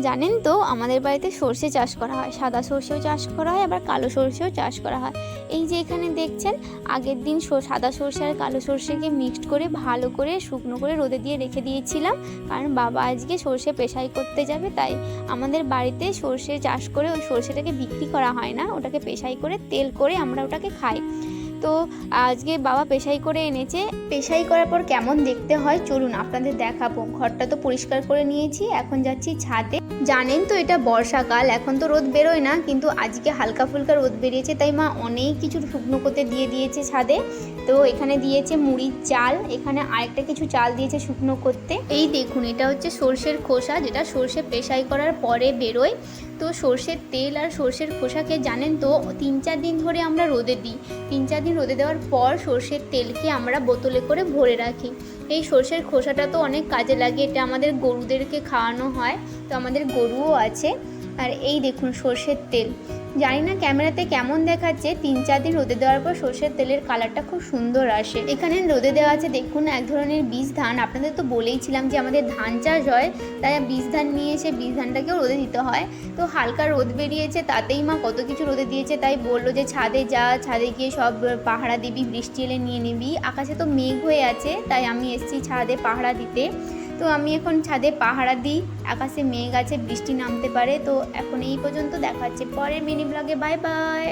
জানেন তো আমাদের বাড়িতে সর্ষে চাষ করা হয়, সাদা সর্ষেও চাষ করা হয়, আবার কালো সর্ষেও চাষ করা হয়। এই যে এখানে দেখছেন, আগের দিন সাদা সর্ষে আর কালো সর্ষেকে মিক্সড করে ভালো করে শুকনো করে রোদে দিয়ে রেখে দিয়েছিলাম, কারণ বাবা আজকে সর্ষে পেশাই করতে যাবে। তাই আমাদের বাড়িতে সর্ষে চাষ করে ওই সর্ষেটাকে বিক্রি করা হয় না, ওটাকে পেশাই করে তেল করে আমরা ওটাকে খাই। তো আজকে বাবা পেশাই করে এনেছে। পেশাই করার পর কেমন দেখতে হয় চলুন আপনাদের দেখাবো। ঘরটা তো পরিষ্কার করে নিয়েছি, এখন যাচ্ছি ছাদে। জানেন তো এটা বর্ষাকাল, এখন তো রোদ বেরোয় না, কিন্তু আজকে হালকা ফুলকা রোদ বেরিয়েছে, তাই মা অনেক কিছু শুকনো করতে দিয়ে দিয়েছে ছাদে। তো এখানে দিয়েছে মুড়ির চাল, এখানে আরেকটা কিছু চাল দিয়েছে শুকনো করতে। এই দেখুন, এটা হচ্ছে সর্ষের খোসা, যেটা সর্ষে পেশাই করার পরে বেরোয়। তো সর্ষের তেল আর সর্ষের খোসাকে জানেন তো 3-4 দিন ধরে আমরা রোদে দিই। 3-4 দিন রোদে দেওয়ার পর সর্ষের তেলকে আমরা বোতলে করে ভরে রাখি। এই সর্ষের খোসাটা তো অনেক কাজে লাগে, এটা আমাদের গরুদেরকে খাওয়ানো হয়, তো আমাদের গরুও আছে। আর এই দেখুন সর্ষের তেল, জানি না ক্যামেরাতে কেমন দেখাচ্ছে, 3-4 দিন রোদে দেওয়ার পর সর্ষের তেলের কালারটা খুব সুন্দর আসে। এখানে রোদে দেওয়া আছে দেখুন এক ধরনের বীজ ধান। আপনাদের তো বলেইছিলাম যে আমাদের ধান চাষ হয়, তাই বীজ ধান নিয়ে এসে বীজ ধানটাকেও রোদে দিতে হয়। তো হালকা রোদ বেরিয়েছে, তাতেই মা কত কিছু রোদে দিয়েছে, তাই বললো যে ছাদে যা, ছাদে গিয়ে সব পাহারা দিবি, বৃষ্টি এলে নিয়ে নিবি। আকাশে তো মেঘ হয়ে আছে, তাই আমি এসেছি ছাদে পাহারা দিতে। তো আমি এখন ছাদে পাহারা দিই, আকাশে মেঘ আছে, বৃষ্টি নামতে পারে। তো এখন এই পর্যন্ত, দেখা হচ্ছে পরের মিনি ব্লগে। Bye bye.